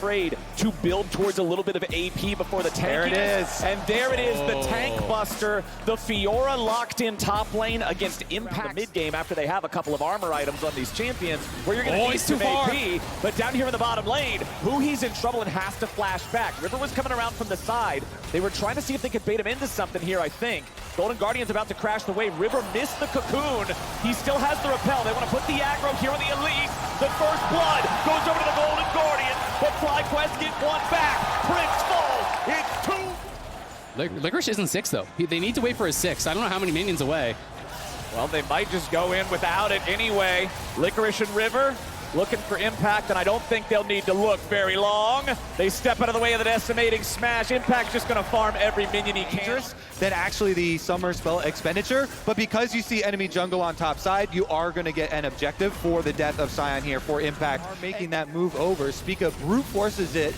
afraid to build towards a little bit of AP before the tank. There it is. And there it is, the tank buster. The Fiora locked in top lane against Impact mid game after they have a couple of armor items on these champions where you're going to need some AP. But down here in the bottom lane, he's in trouble and has to flash back. River was coming around from the side. They were trying to see if they could bait him into something here, I think. Golden Guardian's about to crash the wave. River missed the cocoon. He still has the repel. They want to put the aggro here on the Elise. The first blood goes over to the Golden Guardian, but FlyQuest get one back. Prince falls. It's 2. Licorice isn't 6 though. They need to wait for his 6. I don't know how many minions away. Well, they might just go in without it anyway. Licorice and River looking for impact, and I don't think they'll need to look very long. They step out of the way of the decimating smash. Impact's just going to farm every minion he can. Than actually the summer spell expenditure, but because you see enemy jungle on top side, you are going to get an objective for the death of Sion here for Impact. Are making that move over. Spica brute forces it.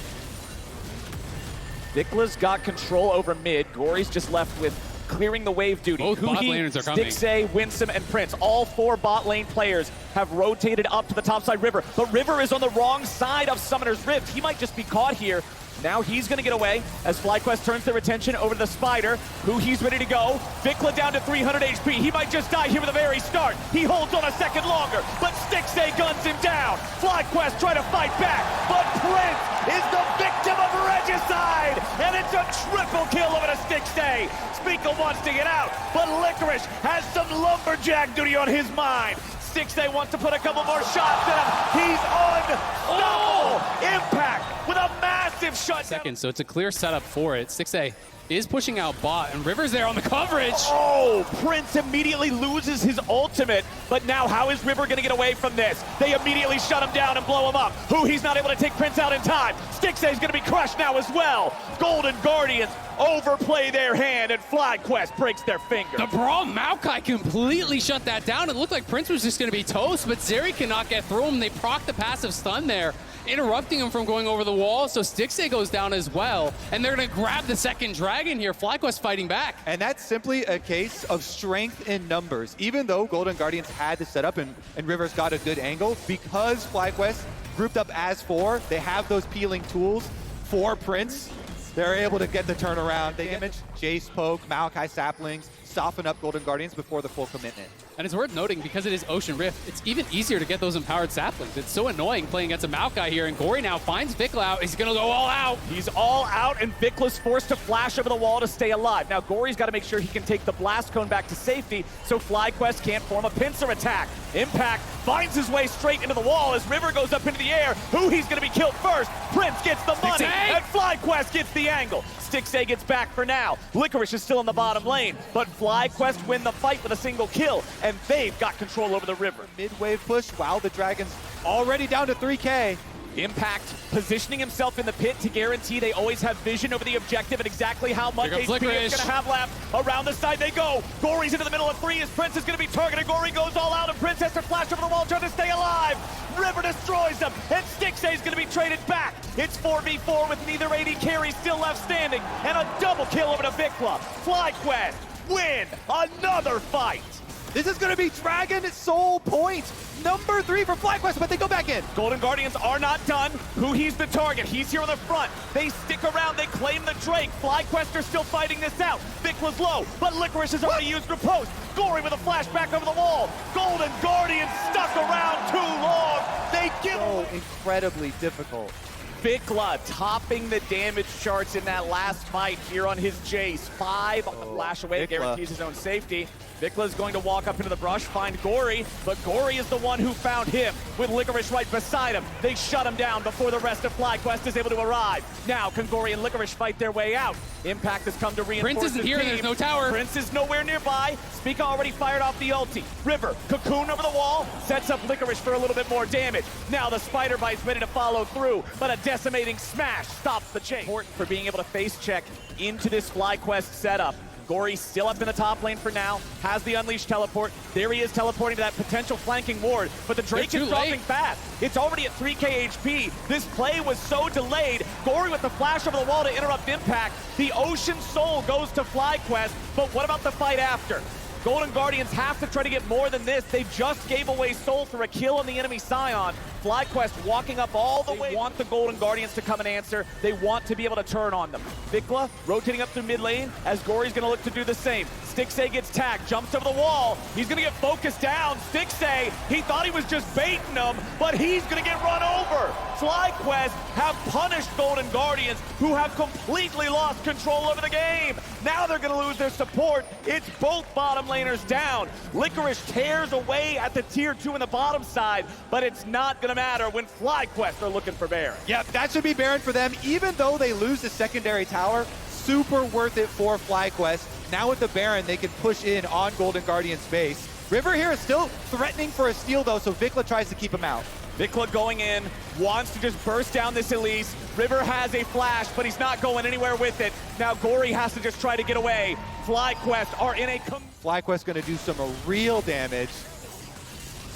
Vicla's got control over mid. Gory's just left with clearing the wave duty. Both bot laners are coming. Stixay, Winsome, and Prince. All 4 bot lane players have rotated up to the top side River, but River is on the wrong side of Summoner's Rift. He might just be caught here. Now he's going to get away as FlyQuest turns their attention over to the Spider, he's ready to go. Vicla down to 300 HP. He might just die here at the very start. He holds on a second longer, but Stixay guns him down. FlyQuest try to fight back, but Prince is the victim of regicide, and it's a triple kill over to Stixay. Spica wants to get out, but Licorice has some lumberjack duty on his mind. Stixay wants to put a couple more shots at him. He's unstoppable. Impact with a massive shutdown. Second, so it's a clear setup for it. Stixay is pushing out bot, and River's there on the coverage. Oh, Prince immediately loses his ultimate, but now how is River gonna get away from this? They immediately shut him down and blow him up. He's not able to take Prince out in time. Stixay's gonna be crushed now as well. Golden Guardians overplay their hand, and FlyQuest breaks their finger. The Brawl Maokai completely shut that down. It looked like Prince was just gonna be toast, but Zeri cannot get through him. They proc the passive stun there, interrupting him from going over the wall, so Stixay goes down as well, and they're gonna grab the second dragon here. FlyQuest fighting back. And that's simply a case of strength in numbers. Even though Golden Guardians had to set up and River's got a good angle, because FlyQuest grouped up as 4, they have those peeling tools for Prince. They're able to get the turnaround. They damage Jace Poke, Maokai Saplings, soften up Golden Guardians before the full commitment. And it's worth noting, because it is Ocean Rift, it's even easier to get those empowered saplings. It's so annoying playing against a Maokai here, and Gory now finds Vicla out. He's gonna go all out. He's all out, and Vicla's forced to flash over the wall to stay alive. Now Gory's got to make sure he can take the blast cone back to safety, so FlyQuest can't form a pincer attack. Impact finds his way straight into the wall as River goes up into the air. He's gonna be killed first. Prince gets the money, and FlyQuest gets the angle. Stixay gets back for now. Licorice is still in the bottom lane, but FlyQuest win the fight with a single kill, and they've got control over the River. Mid-wave push, wow, the Dragon's already down to 3K. Impact positioning himself in the pit to guarantee they always have vision over the objective and exactly how much HP it's going to have left. Around the side they go. Gory's into the middle of 3 as Prince is going to be targeted. Gory goes all out and Prince has to flash over the wall trying to stay alive. River destroys them and Stixay is going to be traded back. It's 4v4 with neither AD carry still left standing and a double kill over to Vicla. FlyQuest win another fight. This is going to be Dragon Soul point number 3 for FlyQuest, but they go back in. Golden Guardians are not done. He's the target. He's here on the front. They stick around. They claim the Drake. FlyQuest are still fighting this out. Vicla's low, but Licorice has already used riposte. Gory with a flashback over the wall. Golden Guardians stuck around too long. They give incredibly difficult. Vicla topping the damage charts in that last fight here on his Jace. 5 flash away, guarantees his own safety. Vicla's going to walk up into the brush, find Gory, but Gory is the one who found him with Licorice right beside him. They shut him down before the rest of FlyQuest is able to arrive. Now can Gory and Licorice fight their way out. Impact has come to reinforce Prince isn't here, team. There's no tower. Prince is nowhere nearby. Spica already fired off the ulti. River, cocoon over the wall, sets up Licorice for a little bit more damage. Now the Spider Bite's ready to follow through, but a decimating smash stops the chase. Important for being able to face check into this FlyQuest setup. Gory still up in the top lane for now, has the Unleashed teleport. There he is teleporting to that potential flanking ward, but the Drake is dropping fast. It's already at 3k HP. This play was so delayed. Gory with the flash over the wall to interrupt Impact. The Ocean Soul goes to FlyQuest, but what about the fight after? Golden Guardians have to try to get more than this. They just gave away Soul for a kill on the enemy Sion. FlyQuest walking up all the way. They want the Golden Guardians to come and answer. They want to be able to turn on them. Vikla rotating up through mid lane as Gory's going to look to do the same. Stixay gets tagged, jumps over the wall. He's going to get focused down. Stixay, he thought he was just baiting him, but he's going to get run over. FlyQuest have punished Golden Guardians, who have completely lost control over the game. Now they're going to lose their support. It's both bottom laners down. Licorice tears away at the tier 2 in the bottom side, but it's not going to matter when FlyQuest are looking for Baron. Yep, that should be Baron for them. Even though they lose the secondary tower, super worth it for FlyQuest. Now with the Baron, they can push in on Golden Guardian's base. River here is still threatening for a steal, though, so Vikla tries to keep him out. Vikla going in, wants to just burst down this Elise. River has a flash, but he's not going anywhere with it. Now Gory has to just try to get away. FlyQuest are in a... FlyQuest going to do some real damage.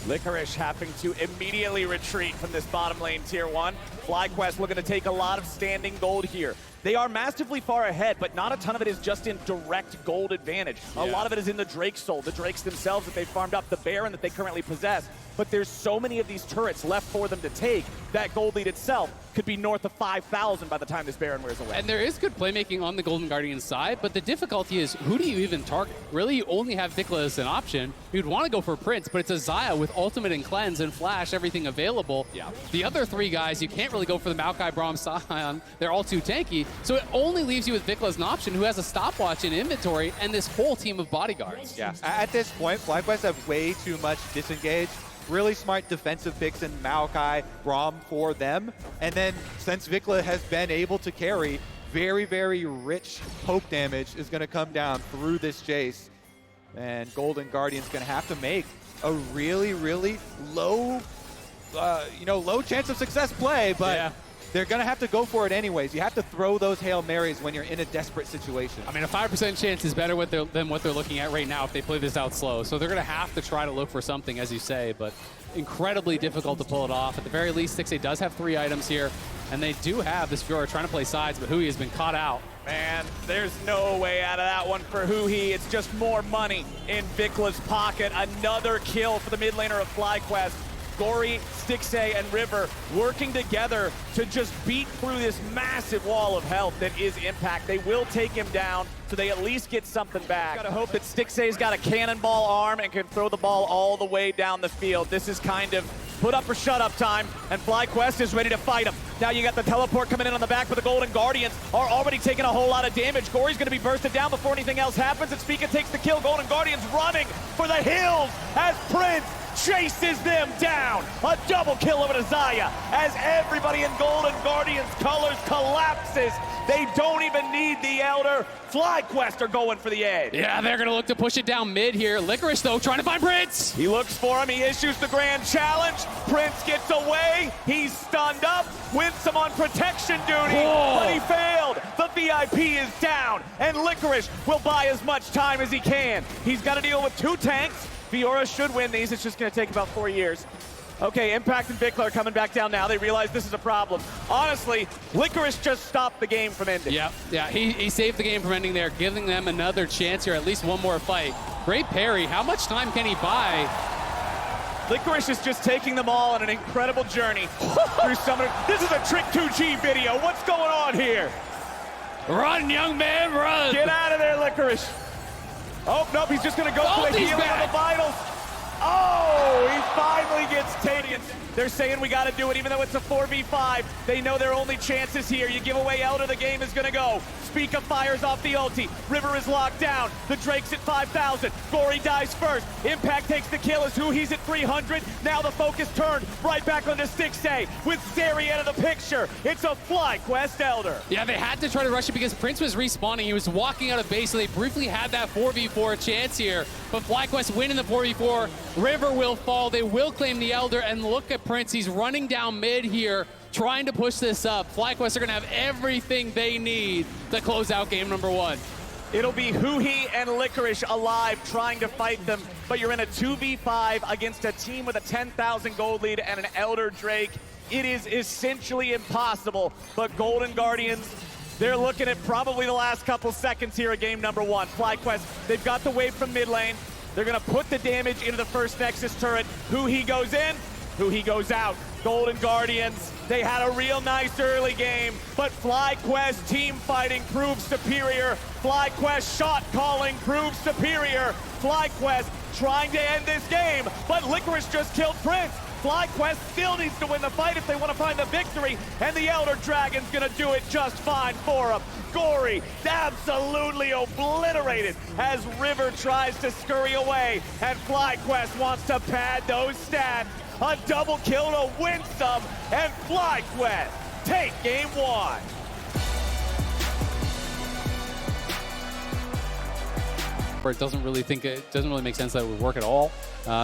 Licorice having to immediately retreat from this bottom lane tier 1. FlyQuest looking to take a lot of standing gold here. They are massively far ahead, but not a ton of it is just in direct gold advantage. A lot of it is in the Drake soul, the Drakes themselves that they farmed up, the Baron that they currently possess. But there's so many of these turrets left for them to take that gold lead itself could be north of 5,000 by the time this Baron wears away. And there is good playmaking on the Golden Guardian side, but the difficulty is, who do you even target? Really, you only have Vikla as an option. You'd want to go for Prince, but it's a Xayah with ultimate and cleanse and flash, everything available. Yeah. The other three guys, you can't really go for the Maokai, Braum, Sion. They're all too tanky. So it only leaves you with Vikla as an option, who has a stopwatch in inventory and this whole team of bodyguards. Yeah. At this point, FlyQuest have way too much disengage. Really smart defensive picks in Maokai, Braum for them. And then since Vikla has been able to carry, very, very rich poke damage is going to come down through this chase. And Golden Guardian's going to have to make a really, really low, low chance of success play, but they're going to have to go for it anyways. You have to throw those Hail Marys when you're in a desperate situation. I mean, a 5% chance is better than what they're looking at right now if they play this out slow. So they're going to have to try to look for something, as you say, but incredibly difficult to pull it off. At the very least, Stixay does have 3 items here, and they do have this Fiora trying to play sides, but Hui has been caught out. Man, there's no way out of that one for Hui. It's just more money in Vikla's pocket. Another kill for the mid laner of FlyQuest. Gory, Stixay, and River working together to just beat through this massive wall of health that is Impact. They will take him down, so they at least get something back. Gotta hope that Stixay's got a cannonball arm and can throw the ball all the way down the field. This is kind of put up or shut up time, and FlyQuest is ready to fight him. Now you got the teleport coming in on the back, but the Golden Guardians are already taking a whole lot of damage. Gory's gonna be bursted down before anything else happens, and Spica takes the kill. Golden Guardians running for the hills as Prince chases them down. A double kill over to Xayah as everybody in Golden Guardians colors collapses. They don't even need the Elder. FlyQuest are going for the edge. Yeah, they're going to look to push it down mid here. Licorice, though, trying to find Prince. He looks for him. He issues the grand challenge. Prince gets away. He's stunned up. Winsome on protection duty, but he failed. The VIP is down, and Licorice will buy as much time as he can. He's got to deal with 2 tanks. Fiora should win these. It's just going to take about 4 years. Okay, Impact and Vikla are coming back down now. They realize this is a problem. Honestly, Licorice just stopped the game from ending. Yeah, he saved the game from ending there, giving them another chance here, at least one more fight. Great parry. How much time can he buy? Licorice is just taking them all on an incredible journey through Summoner. This is a Trick 2G video. What's going on here? Run, young man, run! Get out of there, Licorice. Oh, nope, he's just going to go for the healing of the vitals. Oh, he finally gets taken. They're saying we got to do it, even though it's a 4v5. They know their only chances here. You give away Elder, the game is going to go. Spica fires off the ulti. River is locked down. The Drake's at 5,000. Gory dies first. Impact takes the kill as he's at 300. Now the focus turned right back onto Stixay with Zeri out of the picture. It's a FlyQuest Elder. Yeah, they had to try to rush it because Prince was respawning. He was walking out of base, so they briefly had that 4v4 chance here. But FlyQuest win in the 4v4. River will fall. They will claim the Elder, and look at Prince. He's running down mid here, trying to push this up. FlyQuest are going to have everything they need to close out game number 1. It'll be Hui and Licorice alive trying to fight them, but you're in a 2v5 against a team with a 10,000 gold lead and an Elder Drake. It is essentially impossible, but Golden Guardians, they're looking at probably the last couple seconds here of game number 1. FlyQuest, they've got the wave from mid lane. They're going to put the damage into the first Nexus turret. Hui goes in, Hui goes out. Golden Guardians, they had a real nice early game, but FlyQuest team fighting proves superior. FlyQuest shot calling proves superior. FlyQuest trying to end this game, but Licorice just killed Prince. FlyQuest still needs to win the fight if they want to find the victory, and the Elder Dragon's gonna do it just fine for him. Gory absolutely obliterated as River tries to scurry away, and FlyQuest wants to pad those stats. A double kill to Winsome, and FlyQuest take game one. It doesn't really make sense that it would work at all.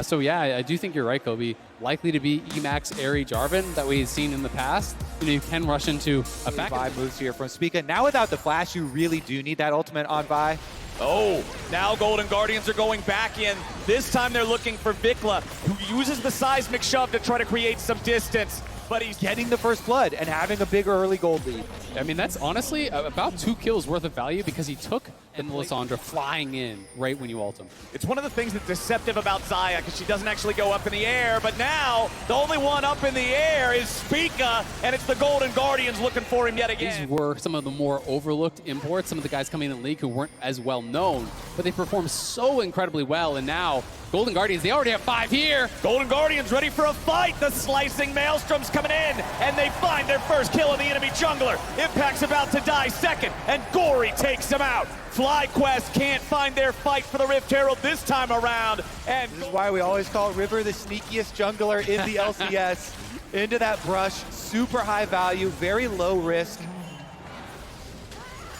So yeah, I do think you're right, Kobe. Likely to be Emax, Airy, Jarvan that we've seen in the past. You know, you can rush into a back. Vi moves here from Spica. Now without the flash, you really do need that ultimate on Vi. Oh, now Golden Guardians are going back in. This time they're looking for Vikla, who uses the seismic shove to try to create some distance. But he's Getting the first blood and having a bigger early gold lead. I mean, that's honestly about 2 kills worth of value because he took the Lissandra flying in right when you ult him. It's one of the things that's deceptive about Xayah, because she doesn't actually go up in the air, but now the only one up in the air is Spica, and it's the Golden Guardians looking for him yet again. These were some of the more overlooked imports, some of the guys coming in the league who weren't as well known, but they performed so incredibly well, and now Golden Guardians, they already have 5 here. Golden Guardians ready for a fight. The slicing Maelstrom's coming in, and they find their first kill of the enemy jungler. Impact's about to die second, and Gory takes him out. FlyQuest can't find their fight for the Rift Herald this time around. And This is why we always call River the sneakiest jungler in the LCS. Into that brush, super high value, very low risk.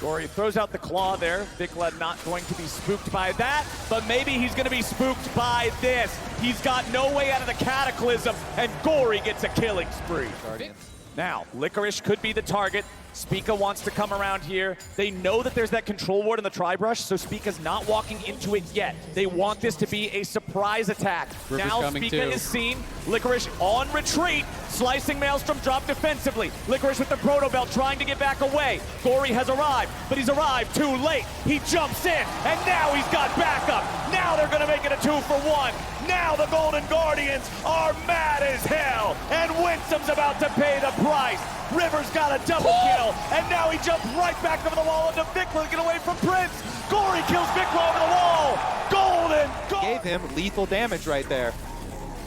Gory throws out the claw there. Vikla not going to be spooked by that, but maybe he's going to be spooked by this. He's got no way out of the Cataclysm, and Gory gets a killing spree. Now, Licorice could be the target. Spica wants to come around here. They know that there's that control ward in the tri-brush, so Spica's not walking into it yet. They want this to be a surprise attack. River's now coming Spica too. is seen. Licorice on retreat. Slicing Maelstrom drop defensively. Licorice with the Proto Belt trying to get back away. Gory has arrived, but he's arrived too late. He jumps in, and now he's got backup. Now they're going to make it a 2-for-1. Now the Golden Guardians are mad as hell, and Winsome's about to pay the price. River's got a double kill, and now he jumps right back over the wall into Vikla to get away from Prince. Gory kills Vikla over the wall. Gave him lethal damage right there.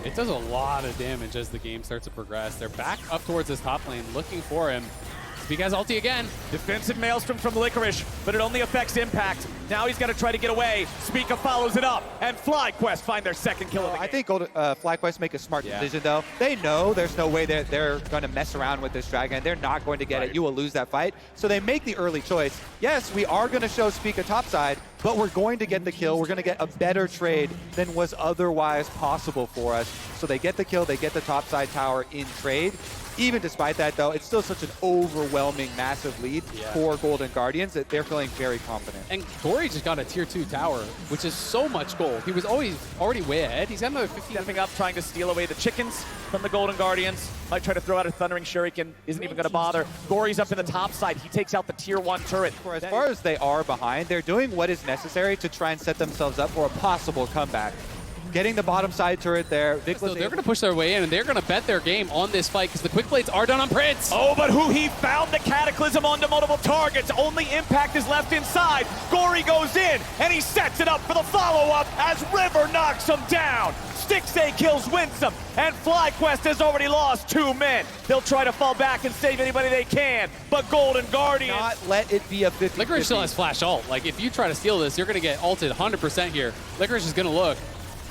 It does a lot of damage as the game starts to progress. They're back up towards this top lane looking for him. Spica's ulti again. Defensive Maelstrom from Licorice, but it only affects Impact. Now he's got to try to get away. Spica follows it up, and FlyQuest find their second kill of the game. I think FlyQuest make a smart decision, though. They know there's no way that they're going to mess around with this dragon. They're not going to get it. You will lose that fight. So they make the early choice. Yes, we are going to show Spica topside, but we're going to get the kill. We're going to get a better trade than was otherwise possible for us. So they get the kill. They get the topside tower in trade. Even despite that, though, it's still such an overwhelming, massive lead for Golden Guardians that they're feeling very confident. And Gory just got a tier 2 tower, which is so much gold. He was already way ahead. He's got another 15. Stepping up, trying to steal away the chickens from the Golden Guardians. Might try to throw out a Thundering Shuriken. Isn't even going to bother. Gory's up in the top side. He takes out the tier 1 turret. For as far as they are behind, they're doing what is necessary to try and set themselves up for a possible comeback. Getting the bottom side turret there. So they're going to push their way in, and they're going to bet their game on this fight because the quick plates are done on Prince. Oh, but who he found the Cataclysm onto multiple targets. Only Impact is left inside. Gory goes in, and he sets it up for the follow-up as River knocks him down. Stixay kills Winsome, and FlyQuest has already lost 2 men. They'll try to fall back and save anybody they can, but Golden Guardians... Not let it be a 50-50. Licorice still has flash ult. Like, if you try to steal this, you're going to get ulted 100% here. Licorice is going to look.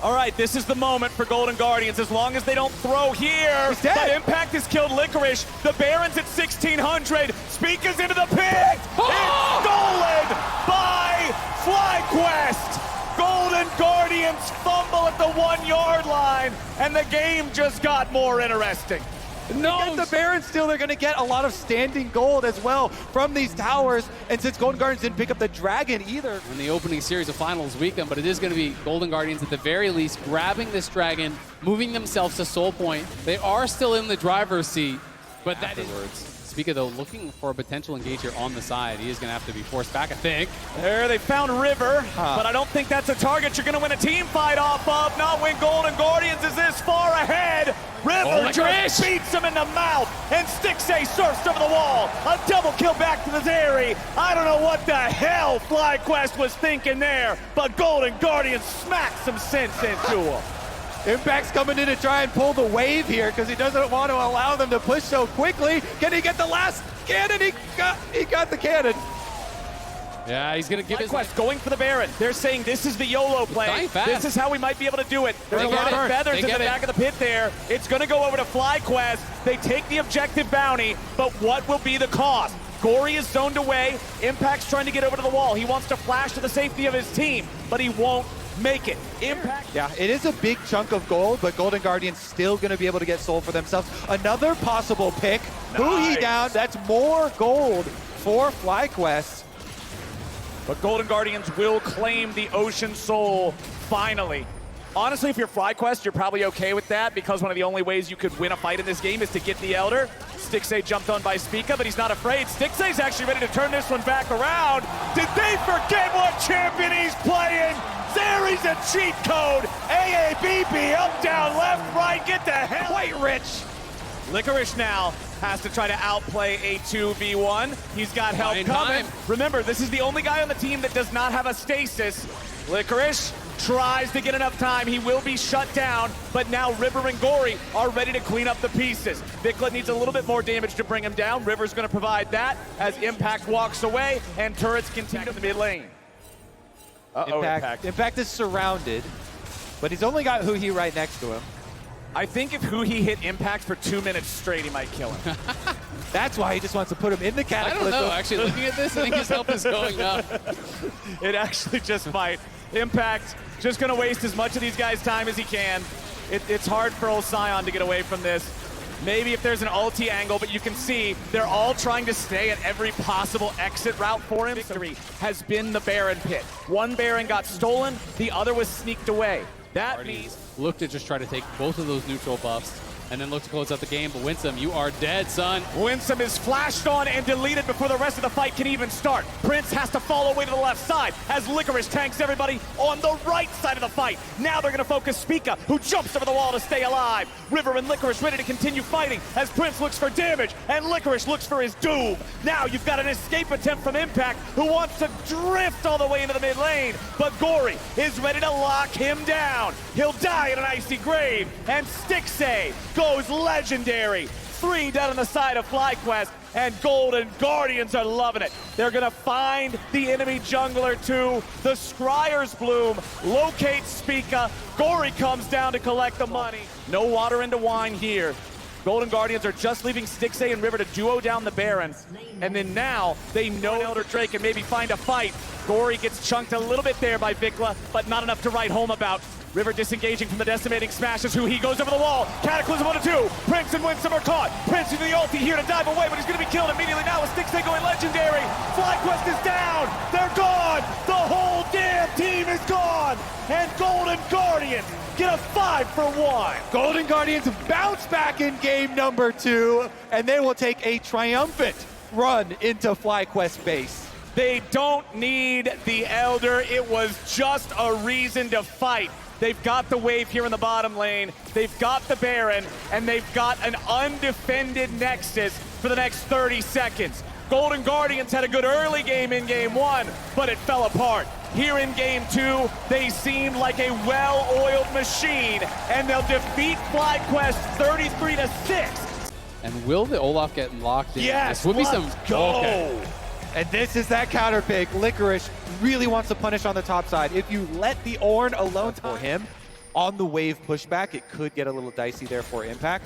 All right, this is the moment for Golden Guardians, as long as they don't throw here. He's dead. But Impact has killed Licorice. The Baron's at 1,600. Spica's into the pit. It's stolen by FlyQuest. Golden Guardians fumble at the 1-yard line, and the game just got more interesting. No, the Baron still, they're going to get a lot of standing gold as well from these towers. And since Golden Guardians didn't pick up the dragon either. In the opening series of finals weekend, but it is going to be Golden Guardians at the very least grabbing this dragon, moving themselves to Soul Point. They are still in the driver's seat, but that is... Spica, though, looking for a potential engage here on the side. He is going to have to be forced back, I think. There, they found River, but I don't think that's a target you're going to win a team fight off of. Not when Golden Guardians is this far ahead. River Licorice just beats him in the mouth, and Stixay surfs over the wall. A double kill back to the Zeri. I don't know what the hell FlyQuest was thinking there, but Golden Guardian smacked some sense into him. Impact's coming in to try and pull the wave here because he doesn't want to allow them to push so quickly. Can he get the last cannon? He got the cannon. Yeah, he's gonna give his FlyQuest going for the Baron. They're saying this is the YOLO play. Dying fast. This is how we might be able to do it. There's They a get lot it. of feathers They in the get it. back of the pit there. It's gonna go over to FlyQuest. They take the objective bounty, but what will be the cost? Gory is zoned away. Impact's trying to get over to the wall. He wants to flash to the safety of his team, but he won't make it. Impact. Yeah, it is a big chunk of gold, but Golden Guardian's still going to be able to get soul for themselves. Another possible pick. Who he Nice. down. That's more gold for FlyQuest. But Golden Guardians will claim the Ocean Soul finally. Honestly, if you're FlyQuest, you're probably okay with that because one of the only ways you could win a fight in this game is to get the Elder. Stixay jumped on by Spica, but he's not afraid. Stixay's actually ready to turn this one back around. Did they forget what champion he's playing? Zeri's a cheat code. AABB, up, down, left, right, get the hell. Quite rich. Licorice now has to try to outplay a 2v1. He's got help Fine coming. time. Remember, this is the only guy on the team that does not have a stasis. Licorice tries to get enough time. He will be shut down, but now River and Gory are ready to clean up the pieces. Vikla needs a little bit more damage to bring him down. River's going to provide that as Impact walks away and turrets continue in the mid lane. Impact is surrounded, but he's only got Huhi right next to him. I think if Huhi hit Impact for 2 minutes straight, he might kill him. That's why he just wants to put him in the I Cataclysm. don't know, actually, looking at this, I think his health is going up. It actually just might. Impact just going to waste as much of these guys' time as he can. It's hard for old Sion to get away from this. Maybe if there's an ulti angle, but you can see they're all trying to stay at every possible exit route for him. Victory has been the Baron pit. One Baron got stolen, the other was sneaked away. That means Look to just try to take both of those neutral buffs and then look to close out the game. But Winsome, you are dead, son. Winsome is flashed on and deleted before the rest of the fight can even start. Prince has to fall away to the left side as Licorice tanks everybody on the right side of the fight. Now they're going to focus Spica, who jumps over the wall to stay alive. River and Licorice ready to continue fighting as Prince looks for damage and Licorice looks for his doom. Now you've got an escape attempt from Impact, who wants to drift all the way into the mid lane, but Gory is ready to lock him down. He'll die in an icy grave, and Stixay goes legendary. 3 down on the side of FlyQuest, and Golden Guardians are loving it. They're gonna find the enemy jungler too. The Scryer's Bloom locates Spica. Gory comes down to collect the money. No water into wine here. Golden Guardians are just leaving Stixay and River to duo down the Baron. And then now they know Elder Drake can maybe find a fight. Gory gets chunked a little bit there by Vikla, but not enough to write home about. River disengaging from the decimating smashes. Who he goes over the wall. Cataclysm 1-2. Prince and Winsome are caught. Prince using the ulti here to dive away, but he's going to be killed immediately now with Stixay going legendary. FlyQuest is down. They're gone. The whole damn team is gone. And Golden Guardians get a 5-for-1. Golden Guardians bounce back in game number 2, and they will take a triumphant run into FlyQuest base. They don't need the Elder. It was just a reason to fight. They've got the wave here in the bottom lane. They've got the Baron, and they've got an undefended Nexus for the next 30 seconds. Golden Guardians had a good early game in game 1, but it fell apart. Here in game 2, they seem like a well-oiled machine, and they'll defeat FlyQuest 33-6. And will the Olaf get locked in? Yes, This will be let's some. go. Okay. And this is that counter pick. Licorice really wants to punish on the top side. If you let the Ornn alone for him on the wave pushback, it could get a little dicey there for Impact.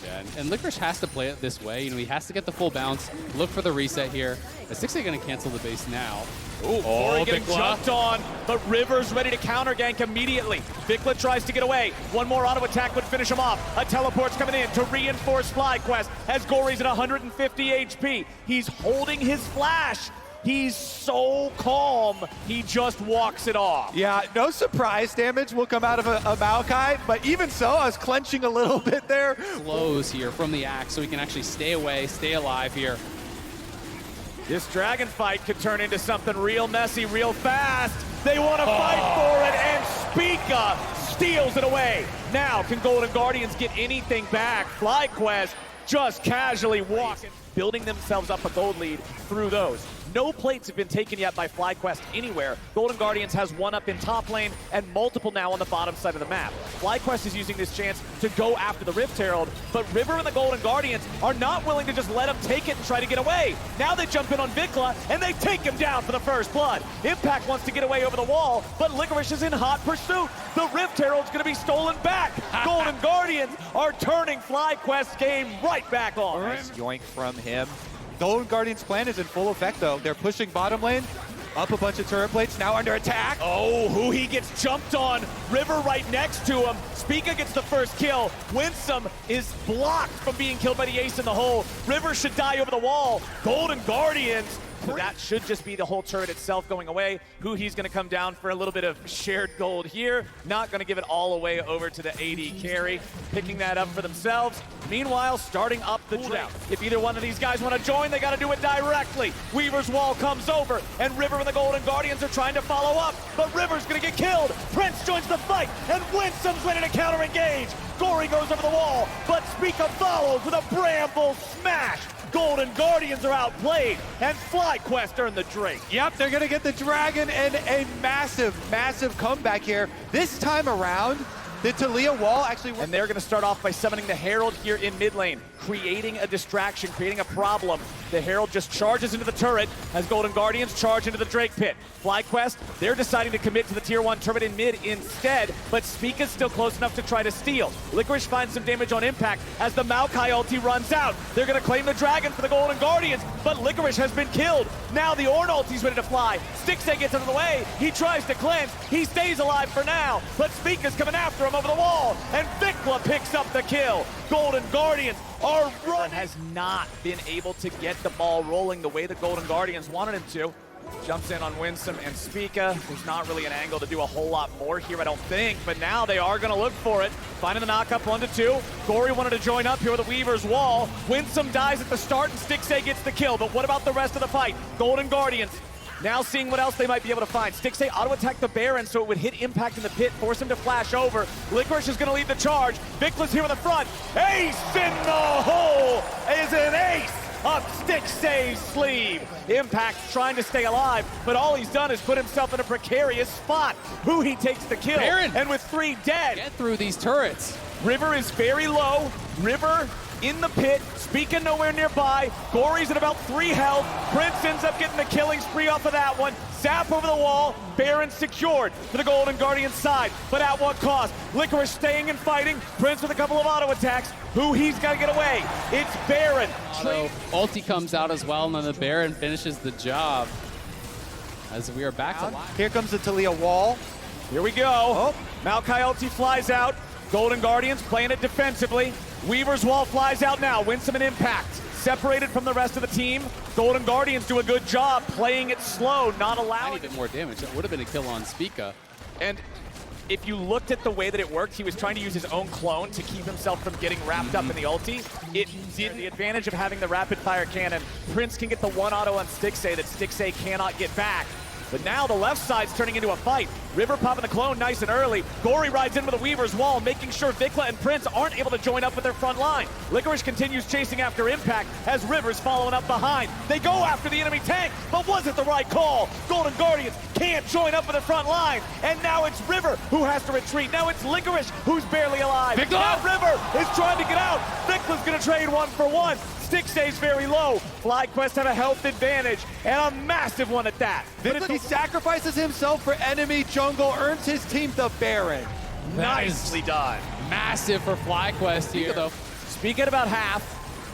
Yeah, and Licorice has to play it this way. You know, he has to get the full bounce, look for the reset here. Is Stixay going to cancel the base now? Ooh, Gory getting Vikla. jumped on, but River's ready to counter gank immediately. Vikla tries to get away. One more auto attack would finish him off. A teleport's coming in to reinforce FlyQuest as Gory's at 150 HP. He's holding his flash. He's so calm, he just walks it off. Yeah, no surprise damage will come out of a Maokai, but even so, I was clenching a little bit there. Flows here from the axe so he can actually stay away, stay alive here. This dragon fight could turn into something real messy real fast. They want to fight for it, and Spica steals it away. Now, can Golden Guardians get anything back? FlyQuest just casually walking, building themselves up a gold lead through those. No plates have been taken yet by FlyQuest anywhere. Golden Guardians has one up in top lane and multiple now on the bottom side of the map. FlyQuest is using this chance to go after the Rift Herald, but River and the Golden Guardians are not willing to just let him take it and try to get away. Now they jump in on Vikla and they take him down for the first blood. Impact wants to get away over the wall, but Licorice is in hot pursuit. The Rift Herald's gonna be stolen back. Golden Guardians are turning FlyQuest's game right back on. Nice yoink from him. Golden Guardians' plan is in full effect, though. They're pushing bottom lane, up a bunch of turret plates, now under attack. Oh, who he gets jumped on. River right next to him. Spica gets the first kill. Winsome is blocked from being killed by the ace in the hole. River should die over the wall. Golden Guardians, that should just be the whole turret itself going away. Who he's going to come down for a little bit of shared gold here. Not going to give it all away over to the AD carry. Picking that up for themselves. Meanwhile, starting up the Drake. If either one of these guys want to join, they got to do it directly. Weaver's wall comes over, and River and the Golden Guardians are trying to follow up, but River's going to get killed. Prince joins the fight, and Winsome's ready to counter-engage. Gory goes over the wall, but Spica follows with a bramble smash. Golden Guardians are outplayed, and FlyQuest earn the Drake. Yep, they're gonna get the Dragon and a massive, massive comeback here. This time around, the Talia wall actually worked. And they're gonna start off by summoning the Herald here in mid lane, creating a distraction, creating a problem. The Herald just charges into the turret as Golden Guardians charge into the Drake pit. FlyQuest, they're deciding to commit to the tier 1 turret in mid instead, but Spica's still close enough to try to steal. Licorice finds some damage on impact as the Maokai ulti runs out. They're gonna claim the Dragon for the Golden Guardians, but Licorice has been killed. Now the Ornn ulti's ready to fly. Stixxay gets out of the way. He tries to cleanse. He stays alive for now, but Spica's coming after him over the wall, and Vikla picks up the kill. Golden Guardians are running. Has not been able to get the ball rolling the way the Golden Guardians wanted him to. Jumps in on Winsome and Spica. There's not really an angle to do a whole lot more here, I don't think, but now they are gonna look for it. Finding the knock up 1-2. Gory wanted to join up here with the Weaver's wall. Winsome dies at the start and Stixxay gets the kill, but what about the rest of the fight? Golden Guardians now seeing what else they might be able to find. Stixxay auto-attacked the Baron so it would hit Impact in the pit, force him to flash over. Licorice is going to lead the charge. Vikla's here in the front. Ace in the hole is an ace up Stixxay's sleeve. Impact trying to stay alive, but all he's done is put himself in a precarious spot. Who he takes the kill, Baron. And with 3 dead. Get through these turrets. River is very low. River in the pit, Spica nowhere nearby. Gory's at about 3 health. Prince ends up getting the killing spree off of that one. Zap over the wall. Baron secured for the Golden Guardian side, but at what cost? Licorice staying and fighting. Prince with a couple of auto attacks. Who he's got to get away? It's Baron. Auto ulti comes out as well, and then the Baron finishes the job. As we are back to live. Here comes the Talia wall. Here we go. Oh. Maokai ulti flies out. Golden Guardians playing it defensively. Weaver's wall flies out now. Winsome and Impact separated from the rest of the team. Golden Guardians do a good job playing it slow, not allowing A bit more damage. That would have been a kill on Spica. And if you looked at the way that it worked, he was trying to use his own clone to keep himself from getting wrapped up in the ulti. It did the advantage of having the rapid fire cannon. Prince can get the 1 auto on Stixxay that Stixxay cannot get back. But now the left side's turning into a fight. River popping the clone nice and early. Gory rides in with a Weaver's wall, making sure Vikla and Prince aren't able to join up with their front line. Licorice continues chasing after Impact as River's following up behind. They go after the enemy tank, but was it the right call? Golden Guardians can't join up with their front line. And now it's River who has to retreat. Now it's Licorice who's barely alive. Vikla! Now River is trying to get out. Vikla's gonna trade 1 for 1. Stixxay's very low. FlyQuest have a health advantage, and a massive one at that. He sacrifices himself for enemy jungle, earns his team the Baron. Nicely done. Massive for FlyQuest here, though. Speak at about half.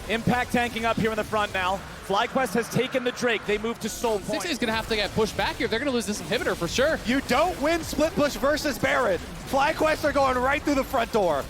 Impact tanking up here in the front now. FlyQuest has taken the Drake. They move to Soul Point. Stixxay's gonna have to get pushed back here. They're gonna lose this inhibitor for sure. You don't win split push versus Baron. FlyQuest are going right through the front door.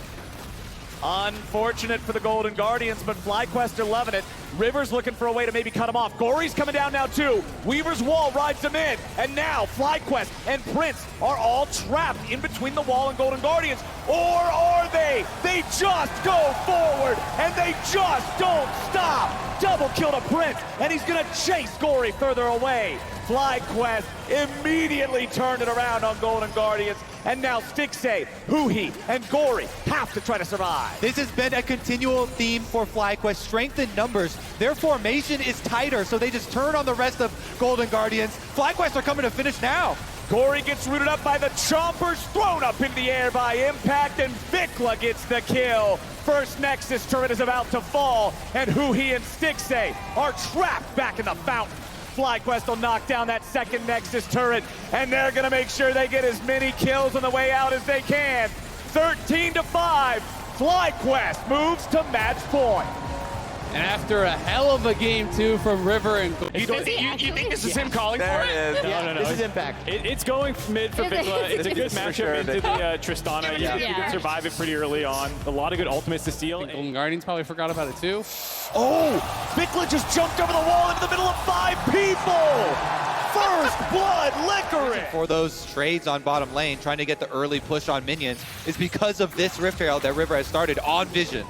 Unfortunate for the Golden Guardians, but FlyQuest are loving it. River's looking for a way to maybe cut him off. Gory's coming down now too. Weaver's wall rides him in. And now FlyQuest and Prince are all trapped in between the wall and Golden Guardians. Or are they? They just go forward and they just don't stop. double kill to Prince, and he's gonna chase Gory further away. FlyQuest immediately turned it around on Golden Guardians, and now Stixxay, Huhi, and Gory have to try to survive. This has been a continual theme for FlyQuest, strength in numbers. Their formation is tighter, so they just turn on the rest of Golden Guardians. FlyQuest are coming to finish now. Gory gets rooted up by the Chompers, thrown up in the air by Impact, and Vikla gets the kill. First Nexus turret is about to fall, and Huhi and Stixxay are trapped back in the fountain. FlyQuest will knock down that second Nexus turret, and they're gonna make sure they get as many kills on the way out as they can. 13-5, FlyQuest moves to match point. And after a hell of a game, too, from River and You think this is him calling There for it? it is. No. This is Impact. It's going mid for Vikla. It's a good This is for matchup sure, into the Tristana. You Yeah. can survive it pretty early on. A lot of good ultimates to steal. Golden Guardians probably forgot about it, too. Oh, Vikla just jumped over the wall into the middle of 5 people. First blood, Licorice. For those trades on bottom lane, trying to get the early push on minions, is because of this Rift Herald that River has started on Vision.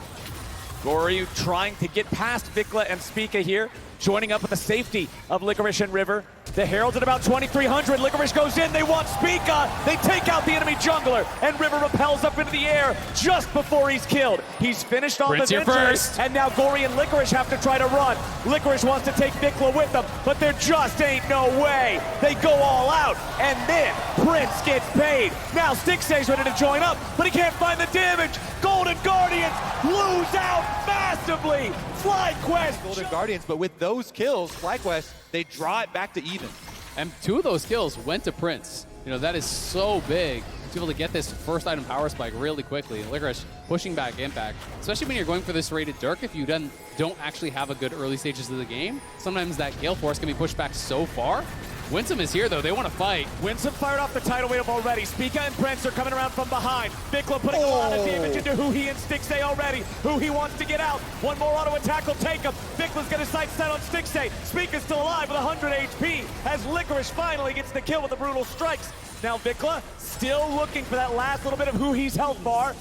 Gory trying to get past Vikla and Spica here, joining up with the safety of Licorice and River. The Herald's at about 2,300. Licorice goes in. They want Spica. They take out the enemy jungler, and River repels up into the air just before he's killed. He's finished on Prince the here Ventures, first. and now Gory and Licorice have to try to run. Licorice wants to take Vikla with them, but there just ain't no way. They go all out, and then Prince gets paid. Now Stixxay's ready to join up, but he can't find the damage. Golden Guardians lose out massively. FlyQuest. Golden Guardians, but with those kills, FlyQuest, they draw it back to even. And 2 of those kills went to Prince. You know, that is so big to be able to get this first item power spike really quickly. Licorice pushing back Impact, especially when you're going for this rated Dirk. If you then don't actually have a good early stages of the game, sometimes that Gale Force can be pushed back so far. Winsome is here, though. They want to fight. Winsome fired off the tidal wave already. Spica and Prince are coming around from behind. Vikla putting a lot of damage into Huhi and Stixxay already. Huhi wants to get out. One more auto attack will take him. Vikla's got his sights set on Stixxay. Spica's still alive with 100 HP as Licorice finally gets the kill with the brutal strikes. Now Vikla still looking for that last little bit of Huhi's health bar.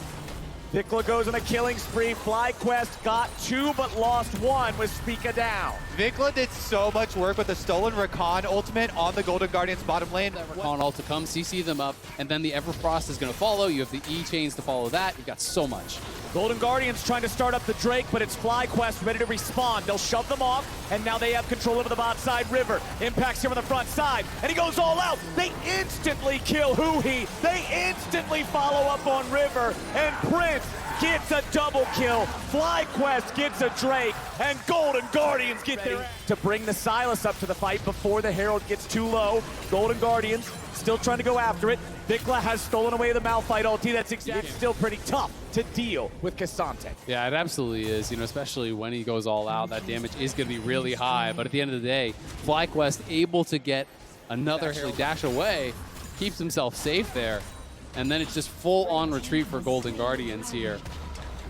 Vikla goes on a killing spree. FlyQuest got 2 but lost 1 with Spica down. Vikla did so much work with the stolen Rakan ultimate on the Golden Guardians bottom lane. On all to come, CC them up, and then the Everfrost is going to follow. You have the E-chains to follow that. You've got so much. Golden Guardians trying to start up the Drake, but it's FlyQuest ready to respawn. They'll shove them off, and now they have control over the bot side River. Impact's here on the front side, and he goes all out. They instantly kill Huhi. They instantly follow up on River, and Prince gets a double kill. FlyQuest gets a Drake, and Golden Guardians get there to bring the Silas up to the fight before the Herald gets too low. Golden Guardians still trying to go after it. Vikla has stolen away the Malphite ulti. It's still pretty tough to deal with Cassante. Yeah, it absolutely is. You know, especially when he goes all out, that damage is going to be really high. But at the end of the day, FlyQuest able to get another Herald dash away, keeps himself safe there. And then it's just full-on retreat for Golden Guardians here,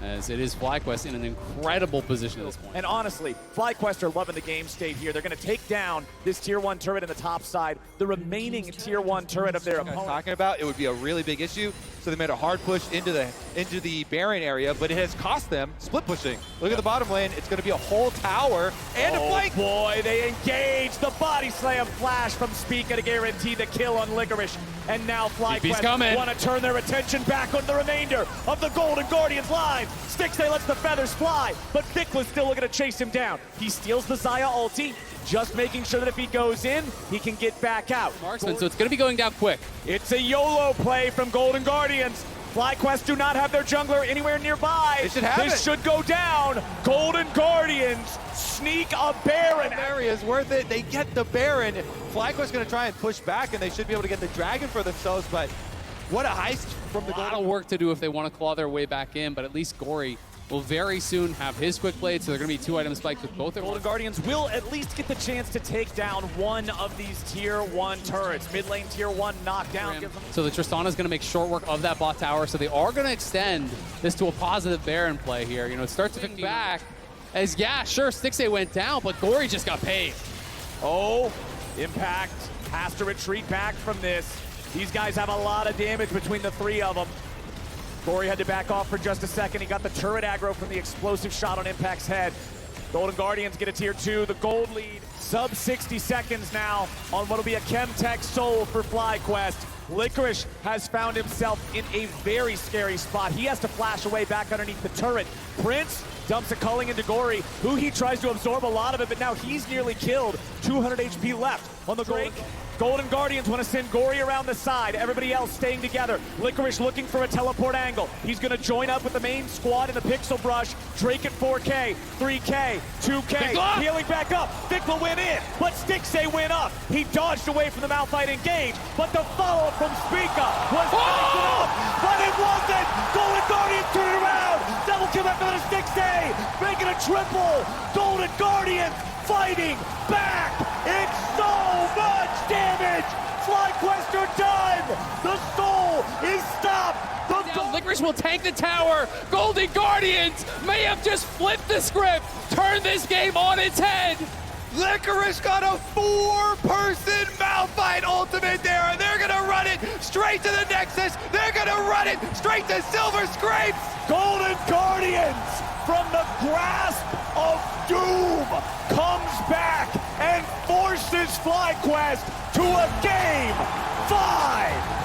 as it is FlyQuest in an incredible position at this point. And honestly, FlyQuest are loving the game state here. They're going to take down this Tier 1 turret in the top side, the remaining Tier 1 turret of their opponent. Talking about, it would be a really big issue. So they made a hard push into the Baron area, but it has cost them split pushing. Look at the bottom lane. It's going to be a whole tower and a flank. Boy, they engage the body slam flash from Spica to guarantee the kill on Licorice. And now FlyQuest want to turn their attention back on the remainder of the Golden Guardians line. Stixxay lets the feathers fly, but Vikla's still looking to chase him down. He steals the Xayah ulti, just making sure that if he goes in, he can get back out. Marksman, so it's going to be going down quick. It's a YOLO play from Golden Guardians. FlyQuest do not have their jungler anywhere nearby. This should go down. Golden Guardians sneak a Baron. Area is worth it. They get the Baron. FlyQuest going to try and push back, and they should be able to get the Dragon for themselves, but what a heist from the A lot of work to do if they want to claw their way back in, but at least Gory will very soon have his quick blade, so they're going to be 2 item spikes with both. Golden Guardians will at least get the chance to take down one of these Tier 1 turrets. Mid lane Tier 1 knockdown. So the Tristana is going to make short work of that bot tower, so they are going to extend this to a positive Baron play here. You know, it starts to pick back as, yeah, sure, Stixxay went down, but Gory just got paid. Oh, Impact has to retreat back from this. These guys have a lot of damage between the 3 of them. Gory had to back off for just a second. He got the turret aggro from the explosive shot on Impact's head. Golden Guardians get a tier 2, the gold lead. Sub 60 seconds now on what'll be a Chemtech Soul for FlyQuest. Licorice has found himself in a very scary spot. He has to flash away back underneath the turret. Prince dumps a culling into Gory, who he tries to absorb a lot of it, but now he's nearly killed. 200 HP left on the Drake. Golden Guardians want to send Gory around the side. Everybody else staying together. Licorice looking for a teleport angle. He's going to join up with the main squad in the Pixel Brush. Drake at 4K, 3K, 2K. Healing back up. Vikla went in, but Stixay went up. He dodged away from the Malphite engage, but the follow-up from Spica was enough, but it wasn't. Golden Guardians turn it around. Double kill after the Stixay, making a triple. Golden Guardians fighting back. It's so much damage. FlyQuest are done. The soul is stopped. Licorice will tank the tower. Golden Guardians may have just flipped the script, turned this game on its head. Licorice got a 4-person Malphite ultimate there, and they're gonna run it straight to the Nexus. They're gonna run it straight to Silver Scrapes. Golden Guardians, from the grasp of doom, comes back and forces FlyQuest to a game 5.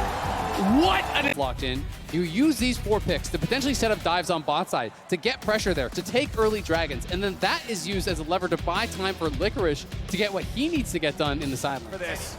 What an locked in. You use these 4 picks to potentially set up dives on bot side, to get pressure there, to take early dragons, and then that is used as a lever to buy time for Licorice to get what he needs to get done in the sideline. For this,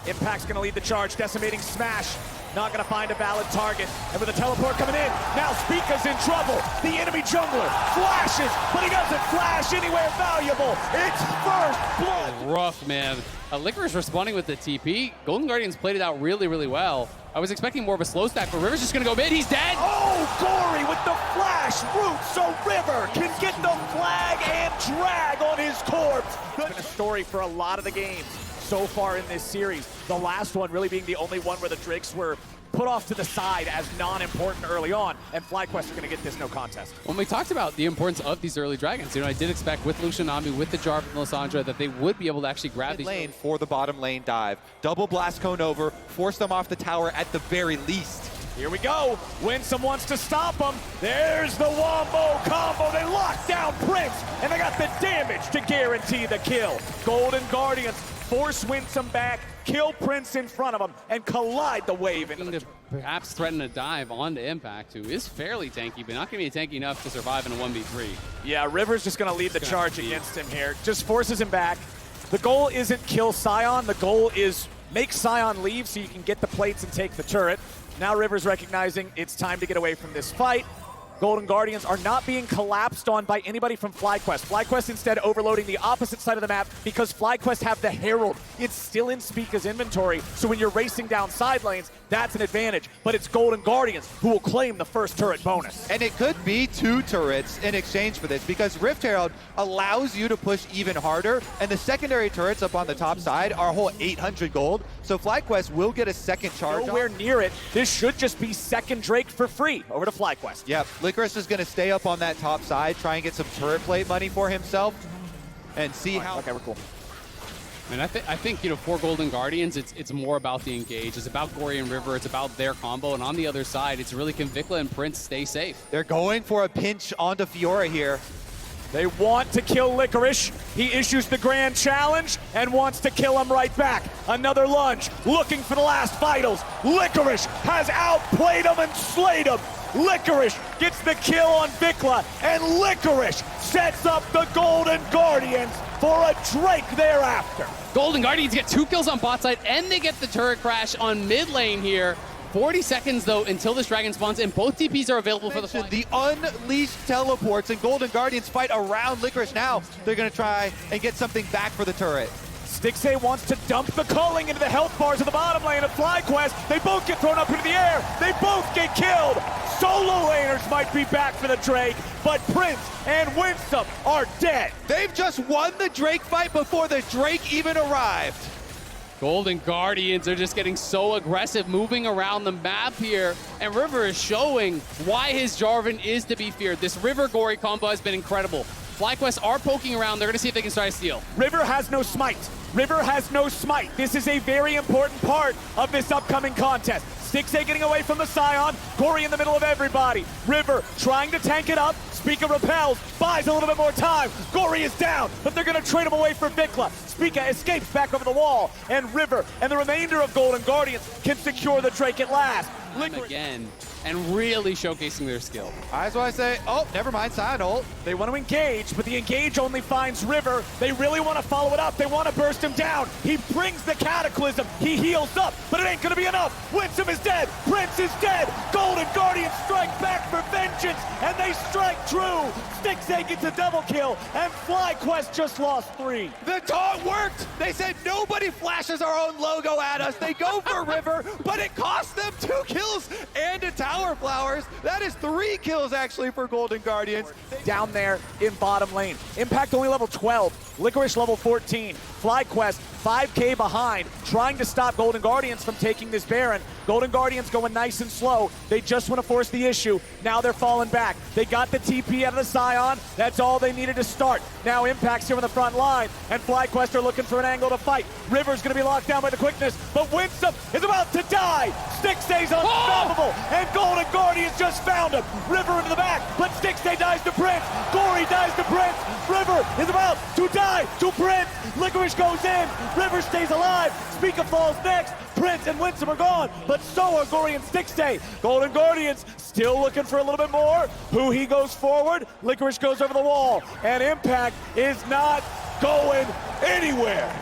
Impact's gonna lead the charge, decimating Smash. Not gonna find a valid target. And with a teleport coming in, now Spica's in trouble. The enemy jungler flashes, but he doesn't flash anywhere valuable. It's first blood. Rough, man. Licorice responding with the TP. Golden Guardians played it out really, really well. I was expecting more of a slow stack, but River's just gonna go mid. He's dead. Oh, Gory with the flash root, so River can get the flag and drag on his corpse. It's been a story for a lot of the games so far in this series. The last one really being the only one where the Drakes were put off to the side as non-important early on, and FlyQuest are going to get this no contest. When we talked about the importance of these early dragons, I did expect with Lucianami, with the Jarvan and Lysandra, that they would be able to actually grab these. Lane for the bottom lane dive. Double blast cone over, force them off the tower at the very least. Here we go. Winsome wants to stop him. There's the Wombo combo. They lock down Prince, and they got the damage to guarantee the kill. Golden Guardians force Winsome back, kill Prince in front of him, and collide the wave into the... Perhaps threaten a dive onto Impact, who is fairly tanky, but not going to be tanky enough to survive in a 1v3. Yeah, River's just going to lead the charge against him here. Just forces him back. The goal isn't kill Sion. The goal is make Sion leave so you can get the plates and take the turret. Now River's recognizing it's time to get away from this fight. Golden Guardians are not being collapsed on by anybody from FlyQuest. FlyQuest instead overloading the opposite side of the map because FlyQuest have the Herald. It's still in Spica's inventory, so when you're racing down side lanes, that's an advantage. But it's Golden Guardians who will claim the first turret bonus. And it could be 2 turrets in exchange for this because Rift Herald allows you to push even harder, and the secondary turrets up on the top side are a whole 800 gold, so FlyQuest will get a second charge. Nowhere near it. This should just be second Drake for free. Over to FlyQuest. Yep, Licorice is going to stay up on that top side, try and get some turret plate money for himself, and see how... Okay, we're cool. And I think, for Golden Guardians, it's more about the engage. It's about Gory and River. It's about their combo. And on the other side, it's really can Vikla and Prince stay safe. They're going for a pinch onto Fiora here. They want to kill Licorice. He issues the grand challenge and wants to kill him right back. Another lunge, looking for the last vitals. Licorice has outplayed him and slayed him. Licorice gets the kill on Vikla, and Licorice sets up the Golden Guardians for a Drake thereafter. Golden Guardians get 2 kills on bot side, and they get the turret crash on mid lane here. 40 seconds, though, until this dragon spawns, and both TPs are available for the fight. The unleashed teleports, and Golden Guardians fight around Licorice now. They're going to try and get something back for the turret. Stixay wants to dump the culling into the health bars of the bottom lane of FlyQuest. They both get thrown up into the air. They both get killed. Solo laners might be back for the Drake, but Prince and Winsome are dead. They've just won the Drake fight before the Drake even arrived. Golden Guardians are just getting so aggressive, moving around the map here, and River is showing why his Jarvan is to be feared. This River Gory combo has been incredible. FlyQuest are poking around. They're going to see if they can try to steal. River has no smite. River has no smite. This is a very important part of this upcoming contest. Stixay getting away from the Sion. Gory in the middle of everybody. River trying to tank it up. Spica repels, buys a little bit more time. Gory is down, but they're gonna trade him away for Vikla. Spica escapes back over the wall, and River and the remainder of Golden Guardians can secure the Drake at last. Again, and really showcasing their skill. That's why I say, oh, never mind, Sion ult. They want to engage, but the engage only finds River. They really want to follow it up. They want to burst him down. He brings the Cataclysm. He heals up, but it ain't going to be enough. Winsome is dead. Prince is dead. Golden Guardians strike back for vengeance, and they strike true. Stixay gets a double kill, and FlyQuest just lost 3. The taunt worked. They said nobody flashes our own logo at us. They go for River, but it cost them 2 kills and a Tower Flowers. That is 3 kills actually for Golden Guardians. Down there in bottom lane. Impact only level 12. Licorice level 14. FlyQuest 5k behind, trying to stop Golden Guardians from taking this Baron. Golden Guardians going nice and slow. They just want to force the issue. Now they're falling back. They got the TP out of the Scion. That's all they needed to start. Now Impact's here on the front line, and FlyQuest are looking for an angle to fight. River's going to be locked down by the quickness, but Winsome is about to die. Stixay's unstoppable, and Golden Guardians just found him. River into the back, but Stixay dies to Prince. Gory dies to Prince. River is about to die to Prince. Licorice goes in. River stays alive. Spica falls next. Prince and Winsome are gone, but so are Gory and Stixay. Golden Guardians still looking for a little bit more. He goes forward. Licorice goes over the wall, and Impact is not going anywhere.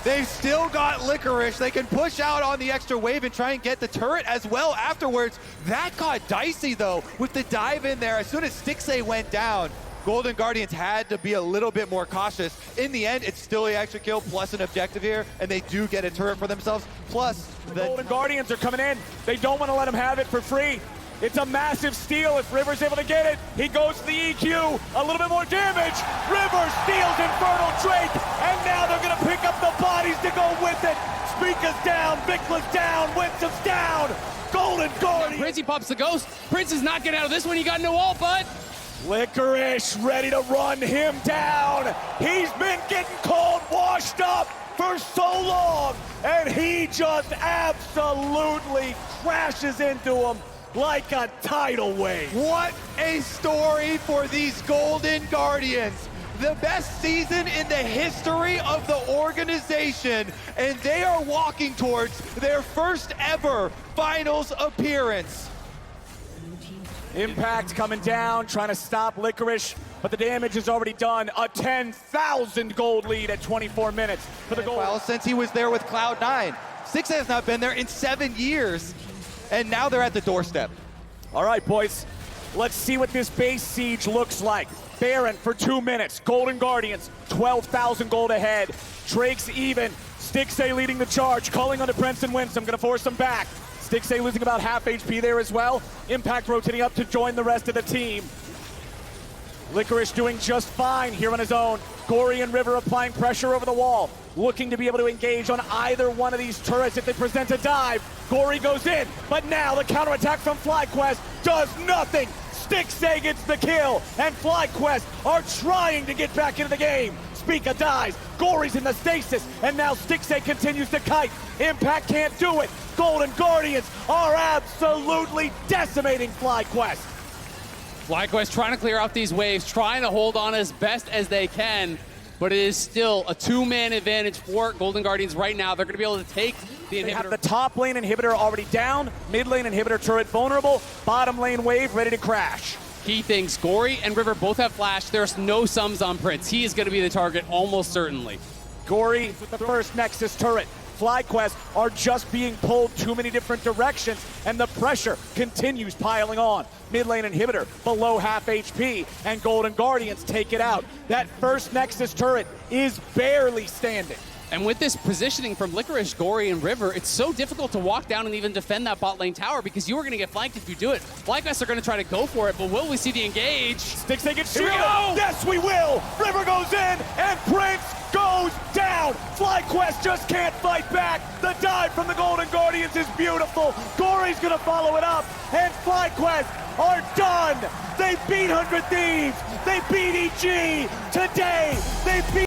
They've still got Licorice. They can push out on the extra wave and try and get the turret as well afterwards. That got dicey though with the dive in there. As soon as Stixay went down, Golden Guardians had to be a little bit more cautious. In the end, it's still the extra kill plus an objective here, and they do get a turret for themselves. Plus, the Golden Guardians are coming in. They don't want to let him have it for free. It's a massive steal if River's able to get it. He goes to the EQ, a little bit more damage. River steals Infernal Drake, and now they're gonna pick up the bodies to go with it. Spica's down, Vikla's down, Winsome's down. Golden Guardians. Prince, he pops the ghost. Prince is not getting out of this one. He got no ult, but Licorice ready to run him down. He's been getting cold, washed up for so long, and he just absolutely crashes into him like a tidal wave. What a story for these Golden Guardians. The best season in the history of the organization, and they are walking towards their first ever finals appearance. Impact coming down, trying to stop Licorice, but the damage is already done. A 10,000 gold lead at 24 minutes for the Gold. Well, since he was there with Cloud9. Stixay has not been there in 7 years, and now they're at the doorstep. All right, boys, let's see what this base siege looks like. Baron for 2 minutes. Golden Guardians, 12,000 gold ahead. Drake's even. Stixay leading the charge, calling onto Prince and Winsome, gonna force him back. Stixay losing about half HP there as well. Impact rotating up to join the rest of the team. Licorice doing just fine here on his own. Gory and River applying pressure over the wall, looking to be able to engage on either one of these turrets if they present a dive. Gory goes in, but now the counterattack from FlyQuest does nothing. Stixay gets the kill, and FlyQuest are trying to get back into the game. Spica dies, Gory's in the stasis, and now Stixay continues to kite. Impact can't do it. Golden Guardians are absolutely decimating FlyQuest. FlyQuest trying to clear out these waves, trying to hold on as best as they can, but it is still a 2-man advantage for Golden Guardians right now. They're going to be able to take the inhibitor. They have the top lane inhibitor already down, mid lane inhibitor turret vulnerable, bottom lane wave ready to crash. Key things, Gory and River both have flash. There's no sums on Prince. He is going to be the target almost certainly. Gory with the first Nexus turret. FlyQuest are just being pulled too many different directions, and the pressure continues piling on. Mid lane inhibitor below half HP, and Golden Guardians take it out. That first Nexus turret is barely standing. And with this positioning from Licorice, Gory, and River, it's so difficult to walk down and even defend that bot lane tower because you are going to get flanked if you do it. FlyQuest are going to try to go for it, but will we see the engage? Stixay gets shielded. Yes, we will. River goes in, and Prince goes down. FlyQuest just can't fight back. The dive from the Golden Guardians is beautiful. Gory's going to follow it up, and FlyQuest are done. They beat 100 Thieves. They beat EG. Today, they beat